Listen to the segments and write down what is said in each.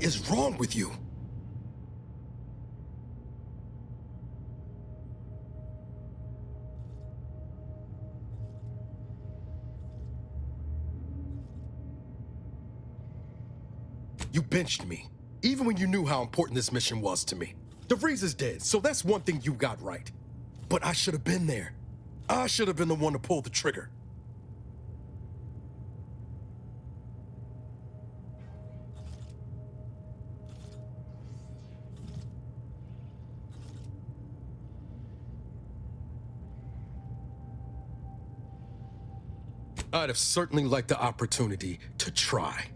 is wrong with you? You benched me, even when you knew how important this mission was to me. DeVries is dead, so that's one thing you got right. But I should have been there. I should have been the one to pull the trigger. I'd have certainly liked the opportunity to try.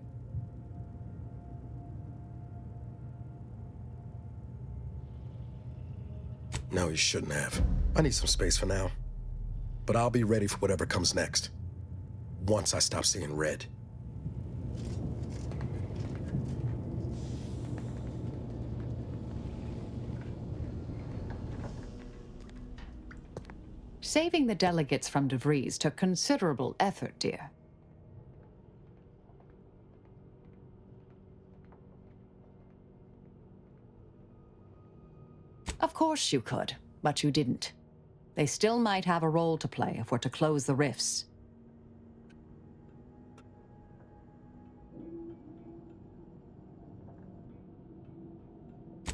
No, you shouldn't have. I need some space for now. But I'll be ready for whatever comes next. Once I stop seeing red. Saving the delegates from DeVries took considerable effort, dear. Of course you could, but you didn't. They still might have a role to play if we're to close the rifts.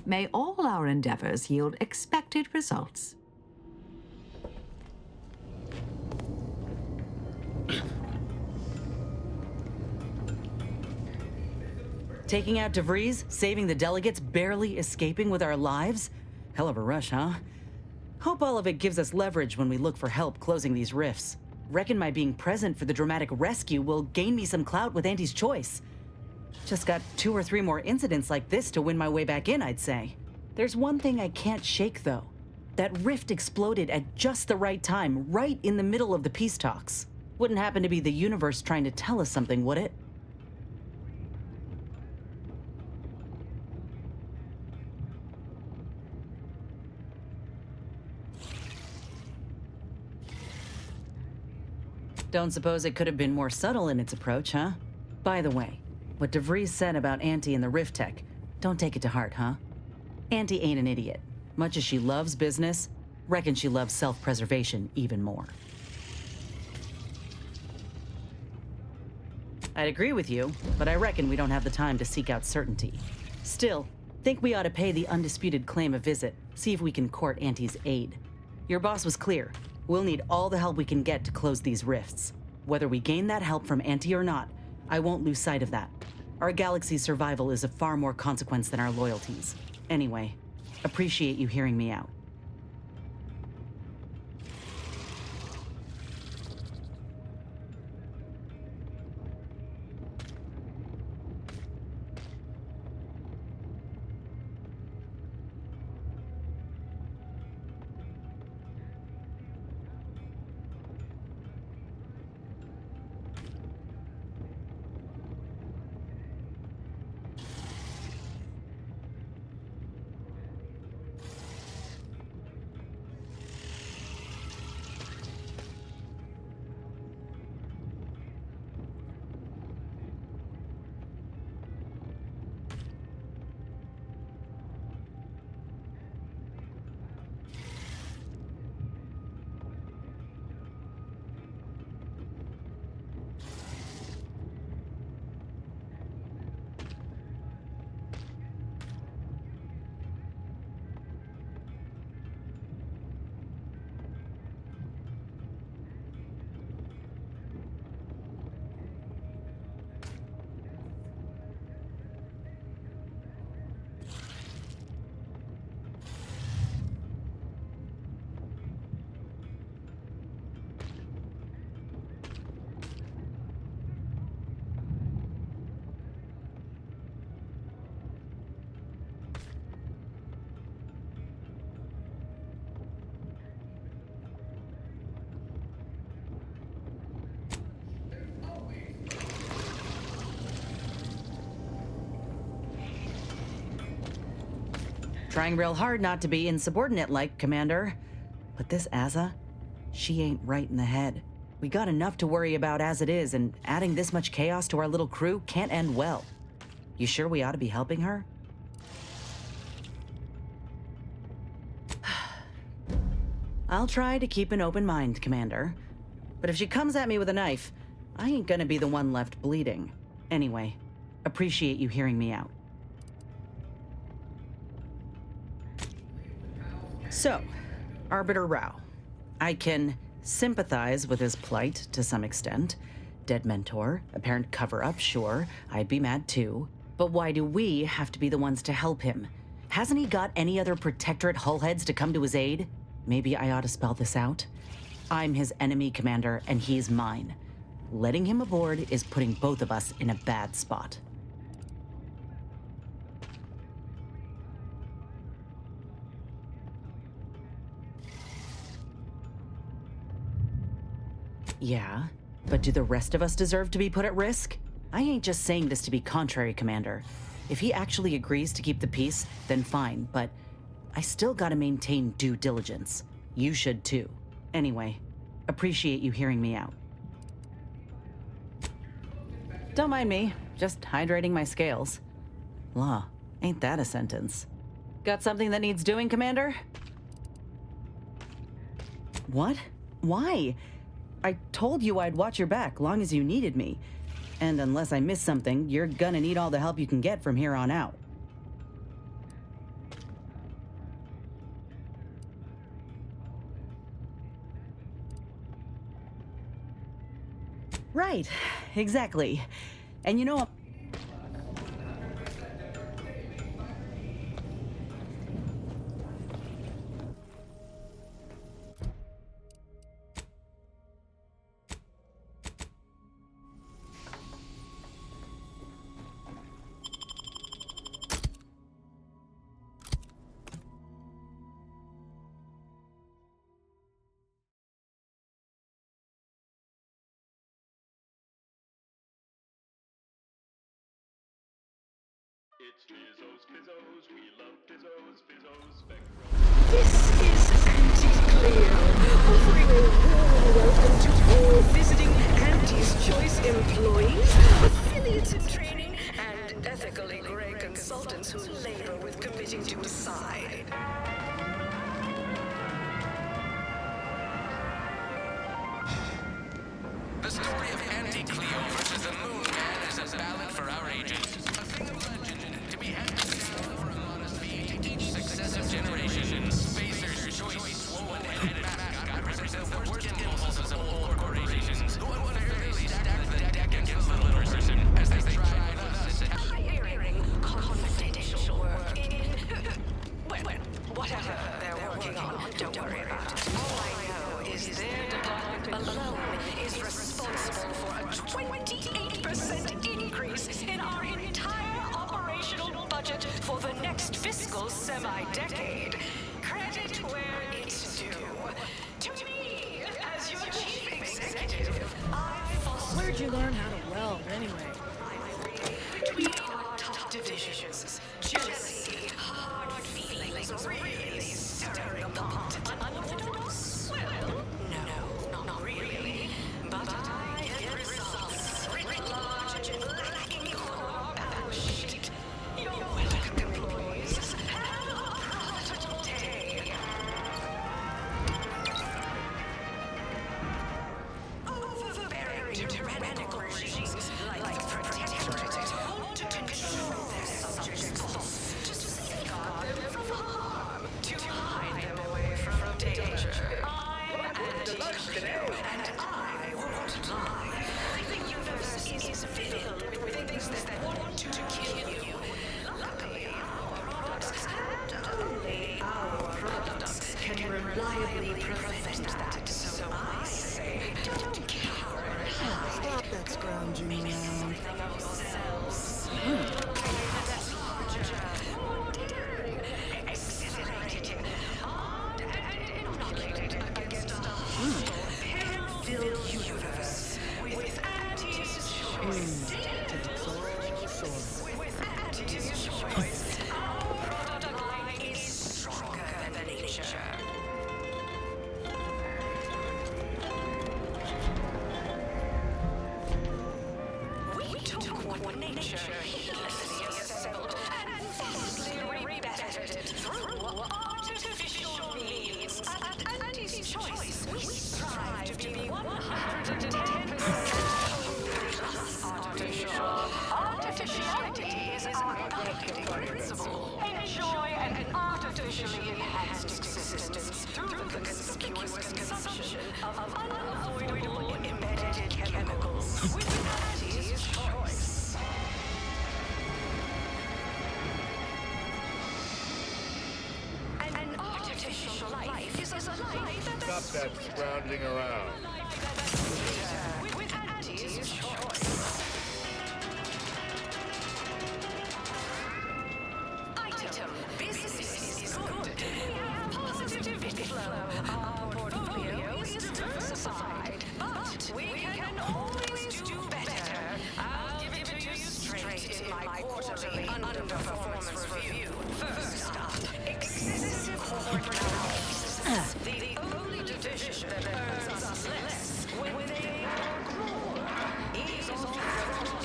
May all our endeavors yield expected results. Taking out DeVries, saving the delegates, barely escaping with our lives? Hell of a rush, huh? Hope all of it gives us leverage when we look for help closing these rifts. Reckon my being present for the dramatic rescue will gain me some clout with Auntie's choice. Just got 2 or 3 more incidents like this to win my way back in, I'd say. There's one thing I can't shake, though. That rift exploded at just the right time, right in the middle of the peace talks. Wouldn't happen to be the universe trying to tell us something, would it? Don't suppose it could have been more subtle in its approach, huh? By the way, what DeVries said about Auntie and the Rift Tech, don't take it to heart, huh? Auntie ain't an idiot. Much as she loves business, reckon she loves self-preservation even more. I'd agree with you, but I reckon we don't have the time to seek out certainty. Still, think we ought to pay the undisputed claim a visit, see if we can court Auntie's aid. Your boss was clear. We'll need all the help we can get to close these rifts. Whether we gain that help from Auntie or not, I won't lose sight of that. Our galaxy's survival is of far more consequence than our loyalties. Anyway, appreciate you hearing me out. Trying real hard not to be insubordinate-like, Commander. But this Azza, she ain't right in the head. We got enough to worry about as it is, and adding this much chaos to our little crew can't end well. You sure we ought to be helping her? I'll try to keep an open mind, Commander. But if she comes at me with a knife, I ain't gonna be the one left bleeding. Anyway, appreciate you hearing me out. So, Arbiter Rao. I can sympathize with his plight to some extent. Dead mentor, apparent cover-up, sure, I'd be mad too. But why do we have to be the ones to help him? Hasn't he got any other Protectorate hullheads to come to his aid? Maybe I ought to spell this out. I'm his enemy, Commander, and he's mine. Letting him aboard is putting both of us in a bad spot. Yeah, but do the rest of us deserve to be put at risk? I ain't just saying this to be contrary, Commander. If he actually agrees to keep the peace, then fine, but I still gotta maintain due diligence. You should too. Anyway, appreciate you hearing me out. Don't mind me, just hydrating my scales. Law, ain't that a sentence? Got something that needs doing, Commander? What? Why? I told you I'd watch your back long as you needed me. And unless I miss something, you're gonna need all the help you can get from here on out. Right, exactly. And you know, It's Fizzos, Fizzos, we love Fizzos, Fizzos, Spectrum. This is Aunties Clear, offering a warm welcome to all visiting Aunties Choice employees, affiliates in training, and ethically grey consultants who labor with committing to decide. The story of Anti-Cleo versus the Moon Man is a ballad for our ages. A thing of legend to be handed down for a modest fee to each successive generation. Spacer's choice, swollen head mascot represents the worst impulses of all corporations, who unfairly stack the deck against the little person as they try thus to Hiring confidential work in... well, whatever they're working on, don't worry about it. All I know is their department alone is responsible for a 28% increase in our entire operational budget for the next fiscal semi-decade. Credit where it's due. To me, as your chief executive, I foster... Where'd you learn how to weld, anyway? Between our top divisions, jealousy, hard feelings, really stirring the pot. Well, no, not really. But I get results writ large and lacking core balance sheet. You're welcome, employees. Have a profitable day. Overbearing tyrannical regimes like the Protectorate want to control their subjects' thoughts, to safeguard them from harm, to hide them away from danger. I'm anti-Cleo, and I won't lie. The universe is filled with things that want to kill you. Luckily, our products, and only our products, can reliably prevent that. So I say, don't cower and hide. Stop that scrounging around. Yourselves. That's larger, more daring, exhilarating, armed and inoculated against a hostile, peril-filled universe. With Auntie's choice. With Auntie's choice, our product line is stronger than nature. We took what nature heedlessly Stop that scrounging around. With Aunties' choice. Item: business is good. We have positive inflow. Our portfolio is diversified, but we can always do better. I'll give it to you straight in my quarterly underperformance review. First up, excessive corporate allowances. The only division that earns us less when they grow. Ease off the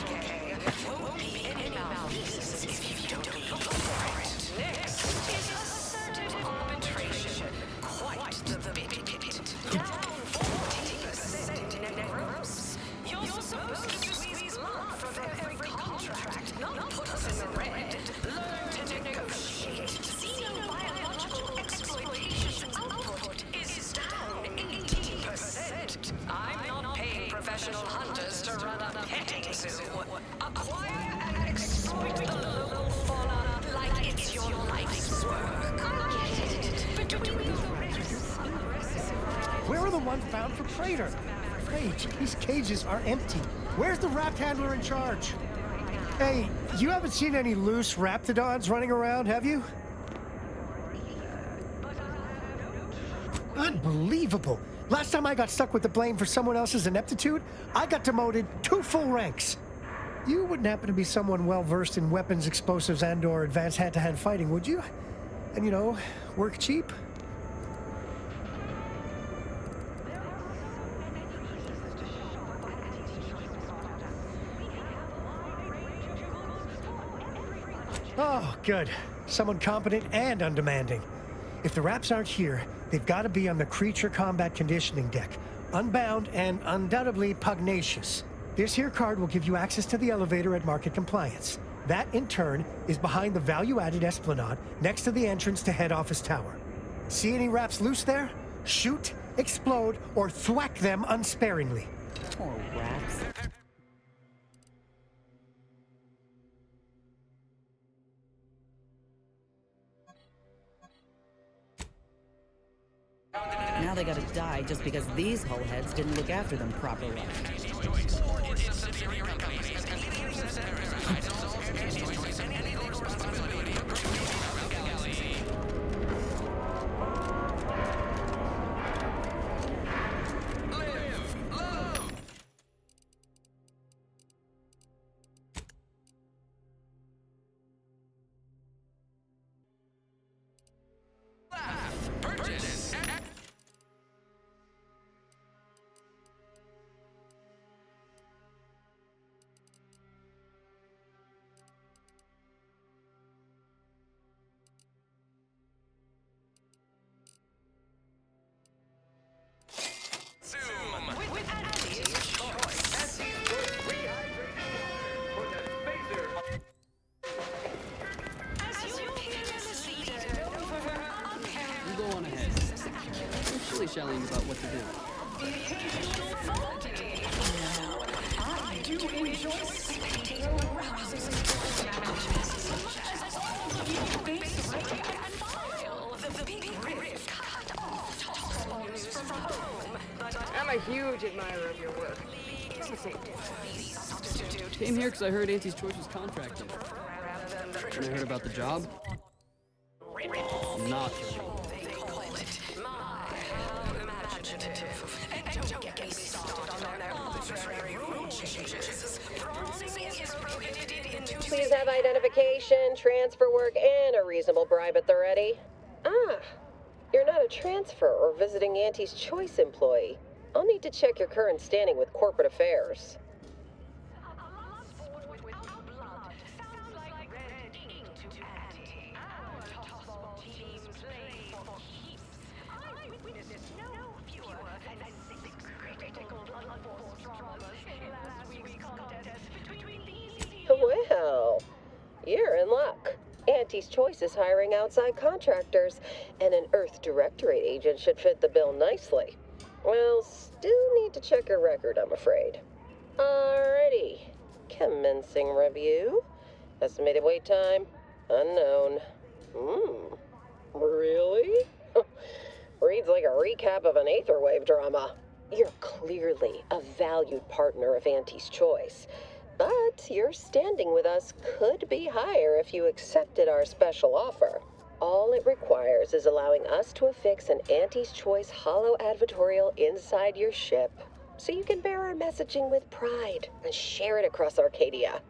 okay. Won't be any malfeasance if you don't look for it. Next is assertive arbitration. Quite the bit. Down 40% in net gross. You're supposed to squeeze blood from every contract, not put us in the red. Learn to negotiate. Xenobiological exploitation output is down 18%. I'm not paying professional hunters to run a petting zoo. Acquire and exploit the local fauna like it's your life's work. I get it. But doing the rest Where are the ones bound for Praetor? Rage, these cages are empty. Where's the raft handler in charge? Hey, you haven't seen any loose raptidons running around, have you? Unbelievable! Last time I got stuck with the blame for someone else's ineptitude, I got demoted 2 full ranks. You wouldn't happen to be someone well-versed in weapons, explosives, and/or advanced hand-to-hand fighting, would you? And, you know, work cheap? Oh, good. Someone competent and undemanding. If the Raps aren't here, they've got to be on the creature combat conditioning deck, unbound and undoubtedly pugnacious. This here card will give you access to the elevator at market compliance. That, in turn, is behind the value-added esplanade next to the entrance to head office tower. See any Raps loose there? Shoot, explode, or thwack them unsparingly. Poor rats. Now they gotta die just because these hullheads didn't look after them properly. with Aunties' choice. As your peerless leader, known for her unparalleled You go on ahead. I'm shilly-shallying about what to do. I do enjoy spectating arousing as all of you base rank and file the big riff cut off top bones from home. But I'm a huge admirer of your work. Came here because I heard Aunties' Choice was contracting. When I heard about the job, not they call it my how imaginative. And don't get me started on their arbitrary rule changes. Bronzing is prohibited in New Please have identification, transfer work, and a reasonable bribe at the ready. Ah, you're not a transfer or visiting Aunties' Choice employee. I'll need to check your current standing with corporate affairs. Well, you're in luck. Aunties' Choice is hiring outside contractors, and an Earth Directorate agent should fit the bill nicely. Well, still need to check your record, I'm afraid. Alrighty. Commencing review. Estimated wait time? Unknown. Really? Reads like a recap of an Aetherwave drama. You're clearly a valued partner of Auntie's Choice, but your standing with us could be higher if you accepted our special offer. All it requires is allowing us to affix an Auntie's Choice holo advertorial inside your ship, so you can bear our messaging with pride and share it across Arcadia.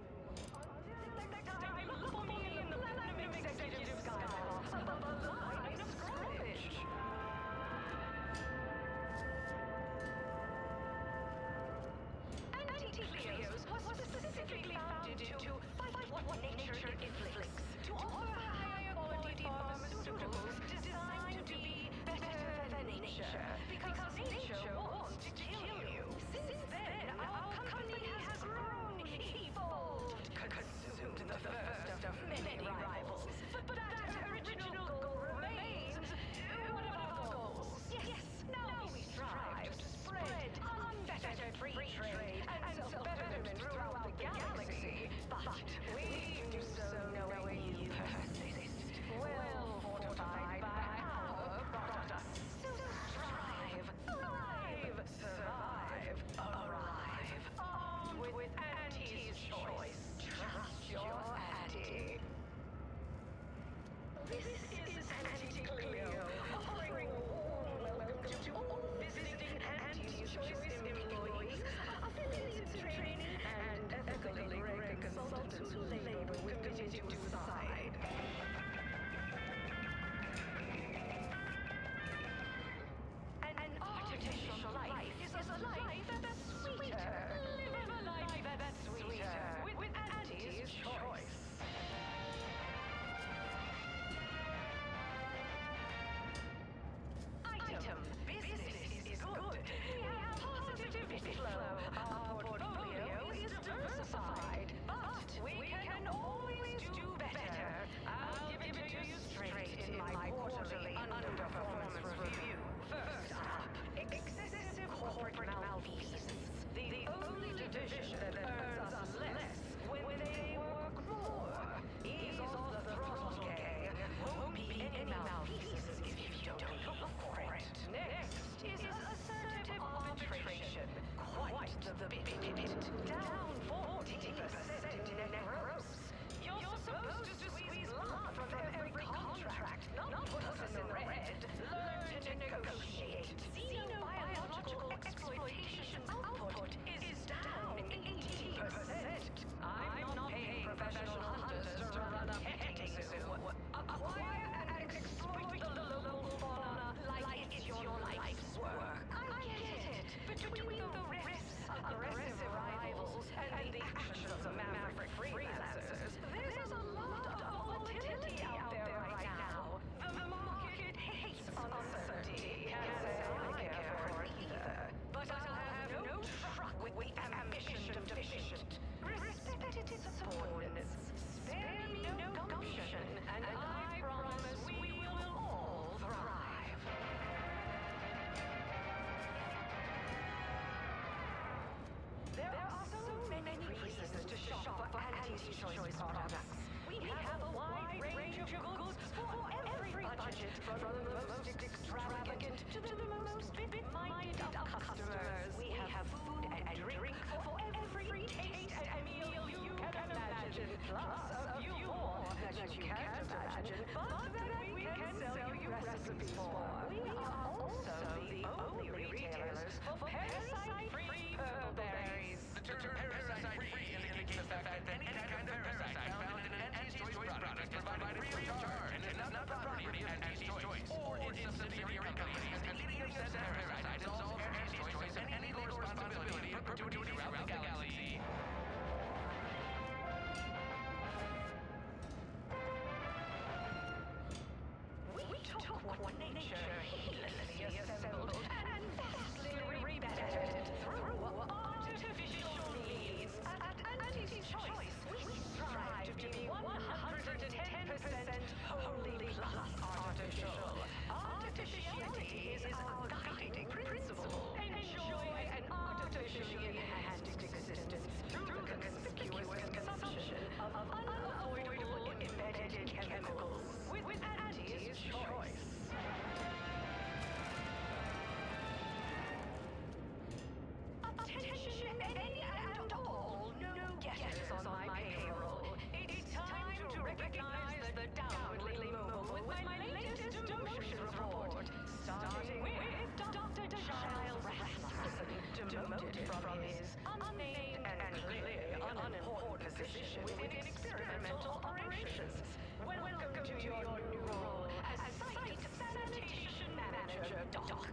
with Dr. Giles Rasmussen, demoted from his unnamed and clearly unimportant position within experimental operations. Welcome to your new role as Site Sanitation Manager, Doc.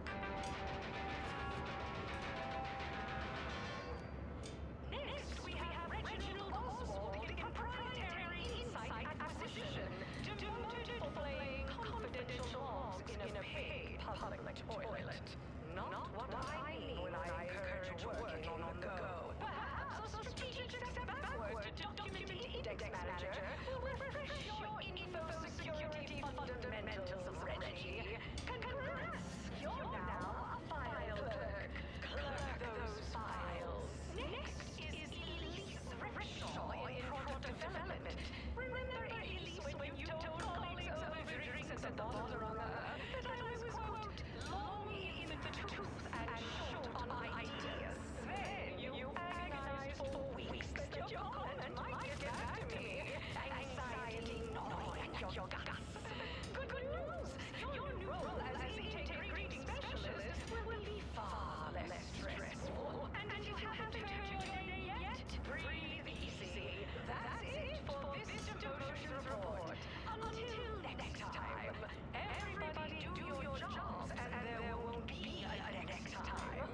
Next, we have Reginald Oswald in proprietary insight acquisition, demoted for playing confidential logs in a paid public toilet. Not what I mean when I encourage working on the go. Perhaps a strategic step backward to document index manager will refresh your info security fundamentals, Reggie. Congrats! You're now a file clerk. Clerk those files. Next is Elise Rickshaw in product development. Remember Elise when you told colleagues over drinks and said thought on her that I was, quote, long in the tooth and short on ideas? Then you agonized for weeks that your comment might get back to me. Anxiety gnawing at your guts. Good news! Your new role as integrity specialist will be far less stressful. And you haven't turned your name yet? Breathe easy. That's it for this demotion report. Until next time, everybody do your jobs and there won't be a next time.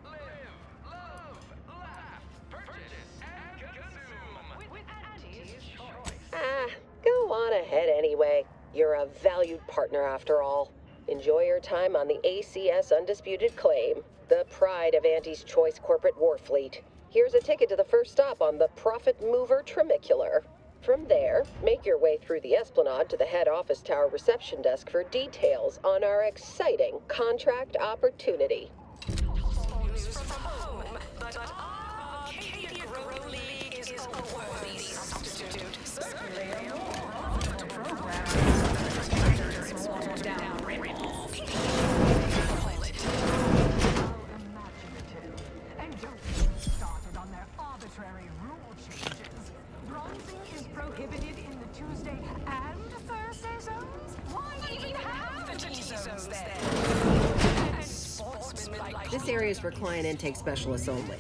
Live, love, laugh, purchase, and consume. With Aunties' choice. Go on ahead anyway. You're a valued partner after all. Enjoy your time on the ACS Undisputed Claim, the pride of Auntie's Choice corporate war fleet. Here's a ticket to the first stop on the Profit Mover Trimicular. From there, make your way through the Esplanade to the head office tower reception desk for details on our exciting contract opportunity. News from home, but Arcadia Grow League is a worthy substitute. Certainly a more program. Watered down ribbon. And don't get started on their arbitrary rule changes. Bronzing is prohibited in the Tuesday and Thursday zones? Why even have the T-zones then? And sportsmen like This area is for client intake specialists only.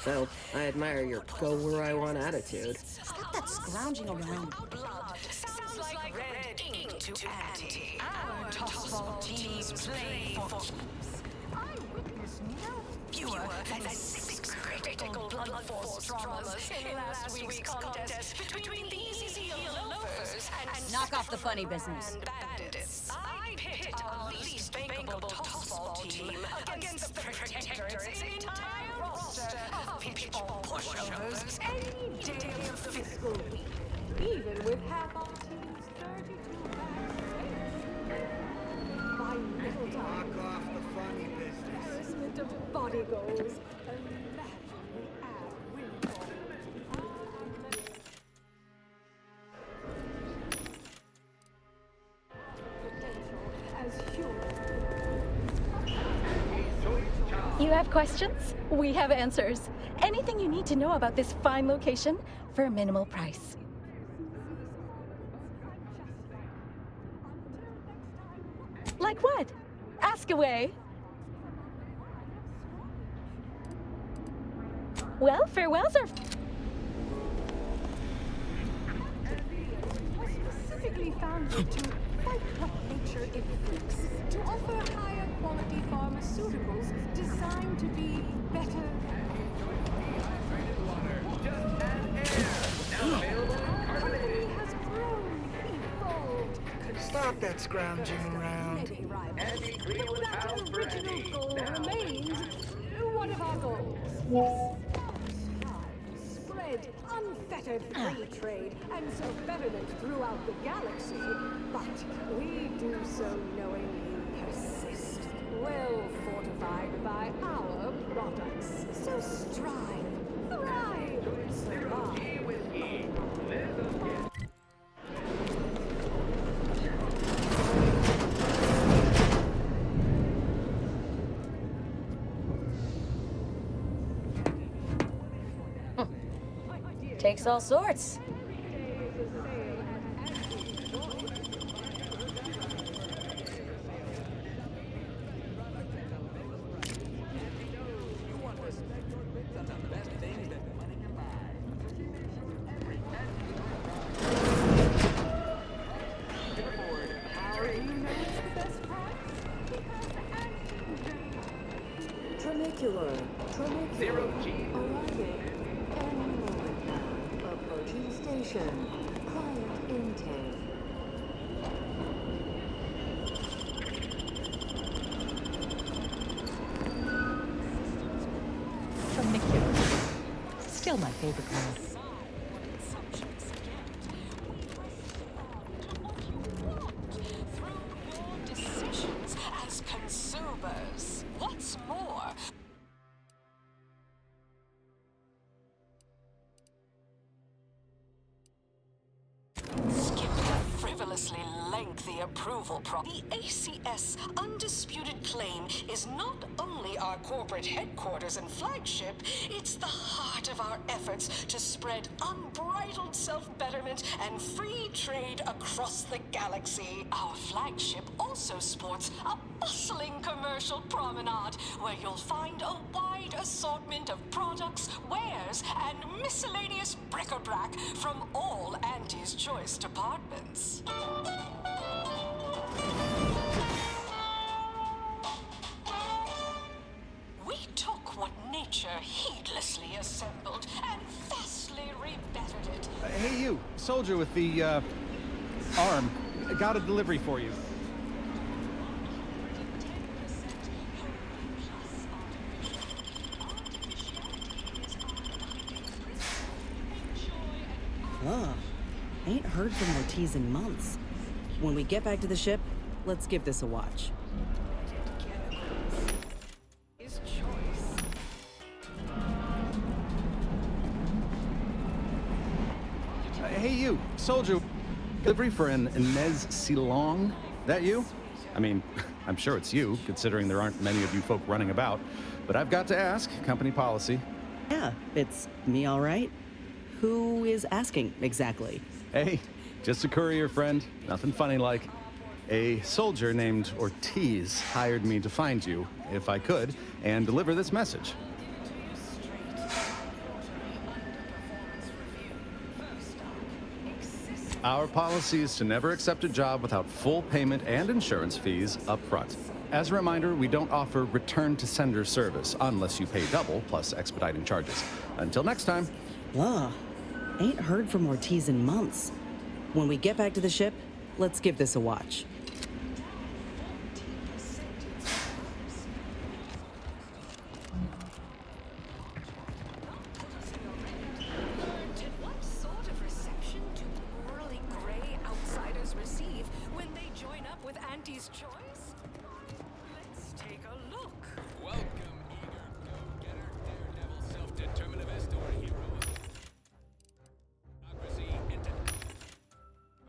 So, I admire your go-where-I-want attitude. Stop that scrounging around. Blood sounds like red ink to Auntie. Our tossball teams play for keeps. I witnessed no Fewer than 6 critical blood force dramas in last week's contest between these heel loafers and Knock off the funny business. bandits. I pit our least bankable tossball team against the Protectorate's entire roster of pitchball pushovers any day of the fiscal week. even with half our team's 32 bags. By middle time, Knock off the funny business. embarrassment of body goals. Imagine the ad windfall. Potential as human. You have questions? We have answers. Anything you need to know about this fine location for a minimal price. Like what? Ask away. Well, farewells are... Specifically founded to fight what nature inflicts, to offer higher quality pharmaceuticals designed to be better. Our company has grown, evolved. Stop that scrounging around. Many rivals. But our original goal remains one of our goals. Spread unfettered free trade and self-betterment throughout the galaxy, but we do so knowing you persist, well fortified by our products. So strive, thrive, survive. Takes all sorts. Tramicular. Zero G. Arriving any moment now. Approaching station. Client intake. Tramicular. Still my favorite word. Decisions as consumers. What's more, skip the frivolously lengthy approval process. The ACS undisputed claim is not only our corporate headquarters and flagship, it's the heart of our efforts to spread unbridled self-betterment and free trade across the galaxy. Our flagship also sports a bustling commercial promenade where you'll find a wide assortment of products, wares, and miscellaneous bric-a-brac from all Aunties' choice departments. We took what nature heedlessly assembled and vastly rebettered it. Hey you, soldier with the, arm. Got a delivery for you. Huh. Ain't heard from Ortiz in months. When we get back to the ship, let's give this a watch. His choice. Hey you, soldier. Delivery for an Inez Silong. That you? I mean, I'm sure it's you, considering there aren't many of you folk running about. But I've got to ask, company policy. Yeah, it's me all right. Who is asking exactly? Hey, just a courier friend. Nothing funny like. A soldier named Ortiz hired me to find you, if I could, and deliver this message. Our policy is to never accept a job without full payment and insurance fees up front. As a reminder, we don't offer return to sender service unless you pay double plus expediting charges. Until next time. Wow. Ain't heard from Ortiz in months. When we get back to the ship, let's give this a watch. What sort of reception do morally gray outsiders receive when they join up with Aunties' choice? Let's take a look. Welcome, eager go-getter, daredevil, self-determinist, or hero.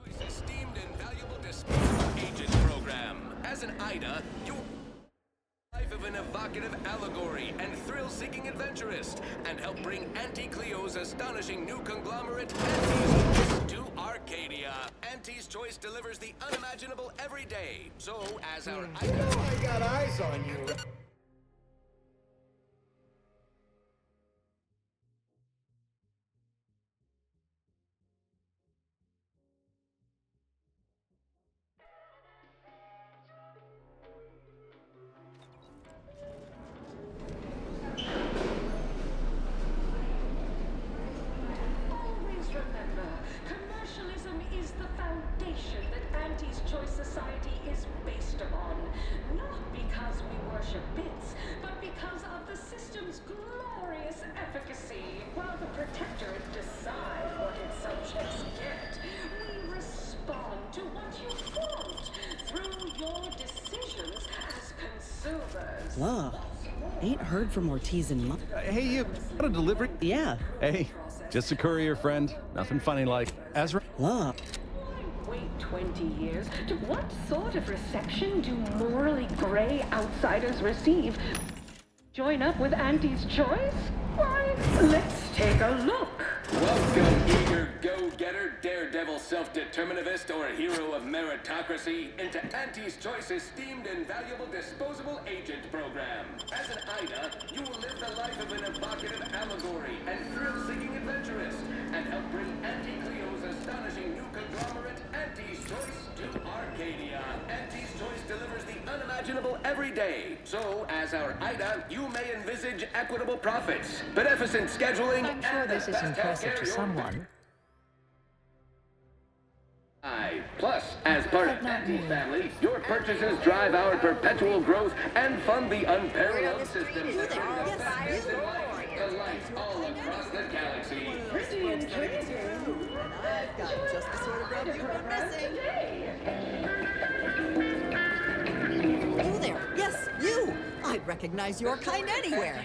Choice esteemed and valuable disposable agent program. As an IDA, your life of an evocative allegory and thrill-seeking adventurist, and help bring Auntie Cleo's astonishing new conglomerate, Auntie's Choice, to Arcadia. Auntie's Choice delivers the unimaginable every day. So, as our You know I got eyes on you. Always remember, commercialism is the foundation that Auntie's Choice Society is based upon. Not because we worship bits, but because of the system's glorious efficacy. While the Protectorate decide what its subjects get, we respond to what you want through your decisions as consumers. Wow. Ain't heard from Ortiz in months. Hey you, got a delivery? Yeah. Hey, just a courier friend. Nothing funny like. As Wow. Wait 20 years? To what sort of reception do morally gray outsiders receive? Join up with Auntie's Choice? Why, let's take a look. Welcome, eager go-getter, daredevil, self-determinist, or hero of meritocracy, into Auntie's Choice esteemed and valuable disposable agent program. As an IDA, you will live the life of an evocative allegory and thrill-seeking adventurist, and help bring Auntie Cleo's astonishing new conglomerate, Auntie's Choice, to Arcadia. Auntie's Choice delivers the unimaginable every day. So, as our Ida, you may envisage equitable profits, beneficent scheduling, I'm sure this is impressive to someone. Plus, as part of Auntie's family, your purchases drive our perpetual growth and fund the unparalleled systems that bring the fastest and light to life all across the galaxy. Pretty intriguing. I've got just the sort of rub you've been missing. You there. Yes, you. I'd recognize your kind anywhere.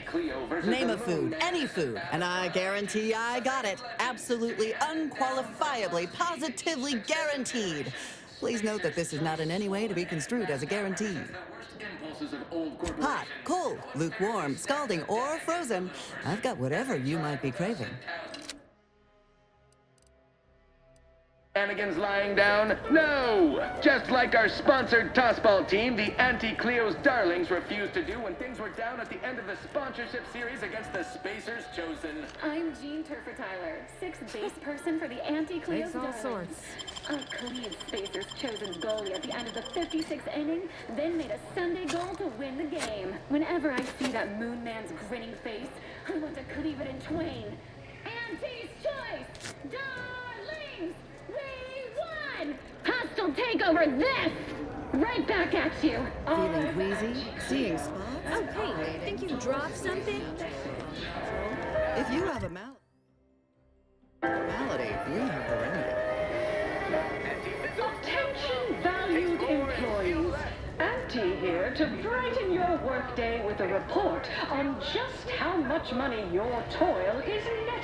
Name a food, any food, and I guarantee I got it. Absolutely, unqualifiably, positively guaranteed. Please note that this is not in any way to be construed as a guarantee. Hot, cold, lukewarm, scalding, or frozen. I've got whatever you might be craving. Shenanigans lying down? No! Just like our sponsored tossball team, the Auntie Cleo's Darlings refused to do when things were down at the end of the sponsorship series against the Spacers Chosen. I'm Jean Turfer-Tyler, 6th base person for the Auntie Cleo's Darlings. I cleared Spacers Chosen's goalie at the end of the 56th inning, then made a Sunday goal to win the game. Whenever I see that Moon Man's grinning face, I want to cleave it in twain. Auntie's Choice! Darlings! We won! Hostile takeover this! Right back at you! Feeling queasy? Seeing spots? Oh, hey, think you dropped something? If you have a malady, we have the remedy. Attention, valued employees. Auntie here to brighten your workday with a report on just how much money your toil is netting.